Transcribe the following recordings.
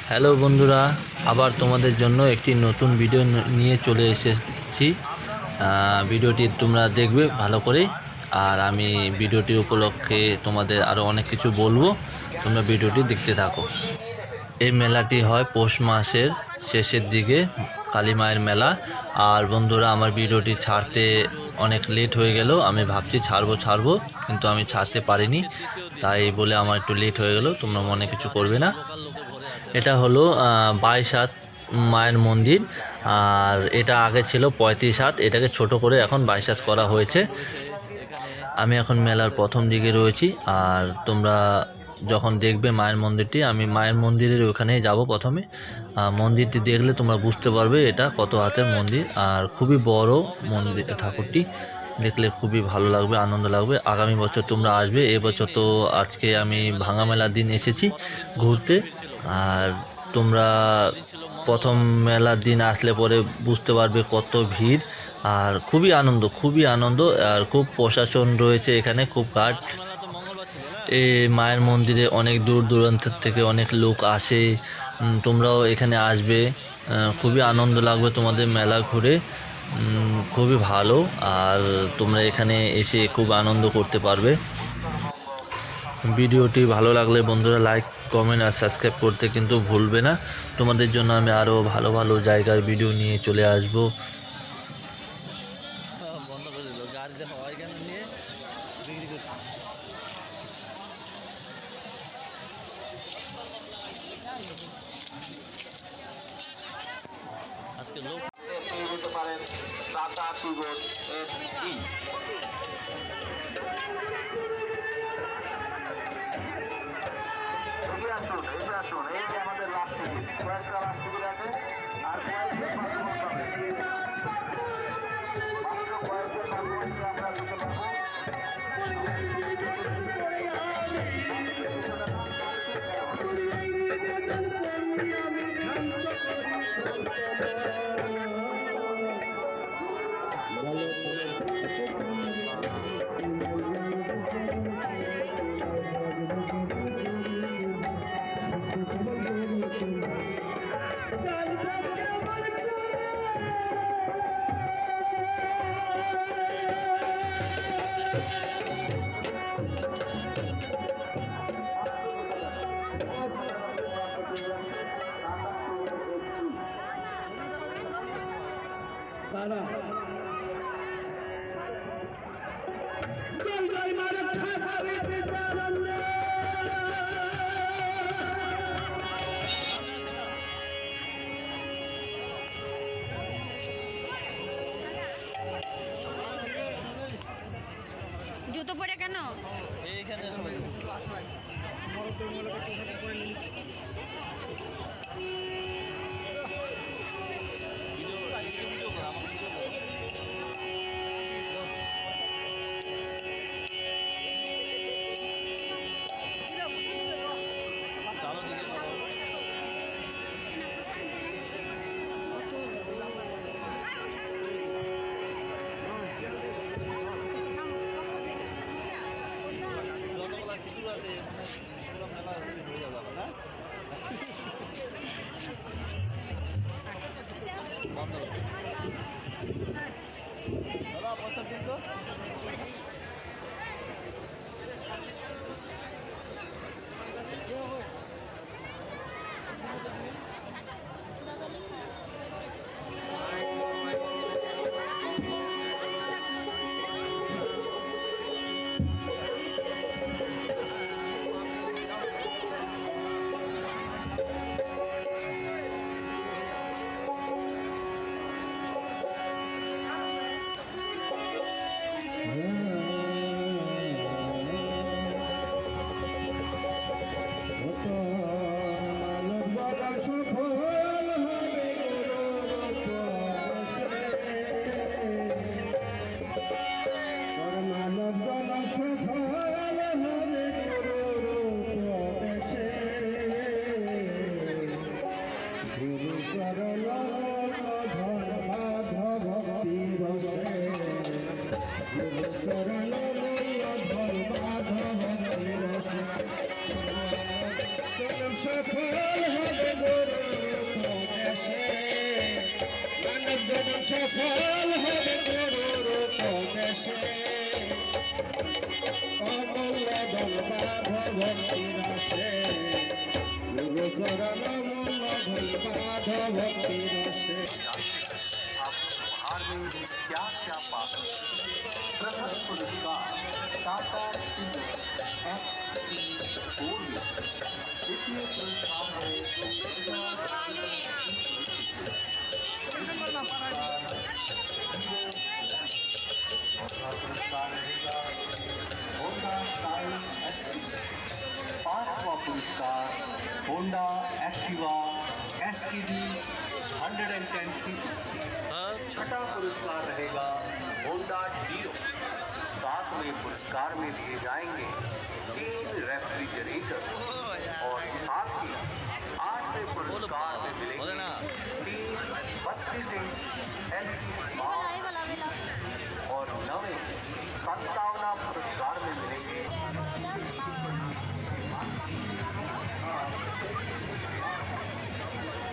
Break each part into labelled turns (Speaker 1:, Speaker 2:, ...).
Speaker 1: Hello বন্ধুরা, আবার তোমাদের জন্য একটি নতুন ভিডিও নিয়ে চলে এসেছি। ভিডিওটি তোমরা দেখবে ভালো করে। আর আমি ভিডিওটির উপলক্ষে তোমাদের আরও অনেক কিছু বলবো, তোমরা ভিডিওটি দেখতে থাকো। এই মেলাটি হয় পৌষ মাসের শেষের দিকে, কালী মায়ের মেলা। আর বন্ধুরা, আমার ভিডিওটি ছাড়তে অনেক লেট হয়ে গেল। আমি ভাবছি ছাড়বো, কিন্তু আমি ছাড়তে পারিনি, তাই বলে আমার একটু লেট হয়ে গেল। তোমরা মনে কিছু করবে না। এটা হলো 22 হাত মায়ের মন্দির। আর এটা আগে ছিল 35 হাত, এটাকে ছোট করে এখন 22 হাত করা হয়েছে। আমি এখন মেলার প্রথম দিকে রয়েছি। আর তোমরা যখন দেখবে মায়ের মন্দিরটি, আমি মায়ের মন্দিরের ওখানেই যাব প্রথমে। মন্দিরটি দেখলে তোমরা বুঝতে পারবে এটা কত হাতের মন্দির। আর খুবই বড় মন্দির, ঠাকুরটি দেখলে খুবই ভালো লাগবে, আনন্দ লাগবে। আগামী বছর তোমরা আসবে। এবছর তো আজকে আমি ভাঙা মেলার দিন এসেছি ঘুরতে। আর তোমরা প্রথম মেলার দিন আসলে পরে বুঝতে পারবে কত ভিড়। আর খুবই আনন্দ। আর খুব প্রশাসন রয়েছে এখানে, খুব গার্ড। এই মায়ের মন্দিরে অনেক দূর দূরান্ত থেকে অনেক লোক আসে। তোমরাও এখানে আসবে, খুবই আনন্দ লাগবে তোমাদের মেলা ঘুরে, খুবই ভালো। আর তোমরা এখানে এসে খুব আনন্দ করতে পারবে। ভিডিওটি ভালো লাগলে বন্ধুরা লাইক, কমেন্ট আর সাবস্ক্রাইব করতে কিন্তু ভুলবে না। তোমাদের জন্য আমি আরও ভালো ভালো জায়গার ভিডিও নিয়ে চলে আসবো। আজকে লোক পারেন টাটা টিগোর SE। আসুন, এই যে আমাদের লাস্ট টিকিট, কয়েকটা লাস্ট টিকিট আছে। আর কয়েকটা আমরা দিতে পারবো।
Speaker 2: জুতো পরে কেন
Speaker 1: এইখানে সবাই
Speaker 2: ফল হবে করুর দেশে অমূল্য ধন বাঁধ ভক্তি রসে গুরু চরণ মূল্য ধন বাঁধ ভক্তি রসে।
Speaker 3: आप उपहार में क्या क्या पा सकते हैं? प्रथम पुरस्कार टाटा टिमो XT4 द्वितीय पुरस्कार है चौथा पुरस्कार रहेगा होंडा शाइन ST। पांचवा पुरस्कार होंडा एक्टिवा STD 110cc। छठा पुरस्कार रहेगा होंडा डियो। सातवें पुरस्कार में दिए जाएंगे 3 रेफ्रिजरेटर और साथ ही 8वें पुरस्कार में मिलेंगे 3 32 इंच LED और 9वें 57वां पुरस्कार में मिलेंगे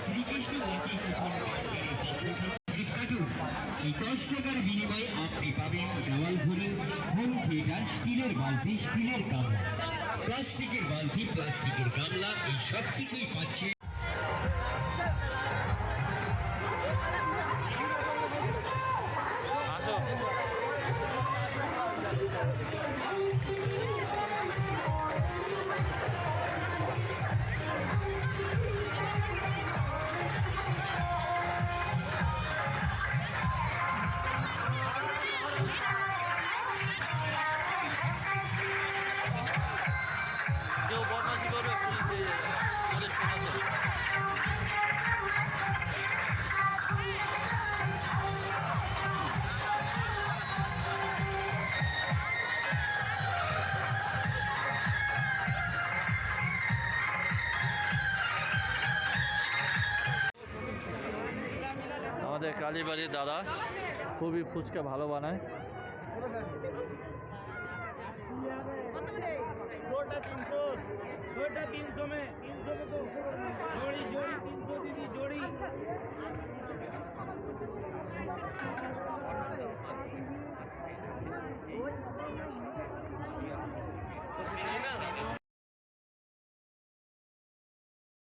Speaker 4: শ্রীকৃষ্ণ একই কুপন কার্টুন। এই 10 টাকার বিনিময়ে আপনি পাবেন দেওয়াল ঘড়ি, হোম থিয়েটার, স্টিলের বালতি, স্টিলের গামলা, প্লাস্টিকের বালতি, প্লাস্টিকের গামলা, এই সব কিছুই পাচ্ছে।
Speaker 1: কেউ বদমাশি করবে পুলিশ প্রশাসন। আমাদের কালীবাড়ির দাদা খুবই ফুচকা ভালো বানায়।
Speaker 5: छोटा 300 में 300 में तो जोड़ी 300 दीदी जोड़ी।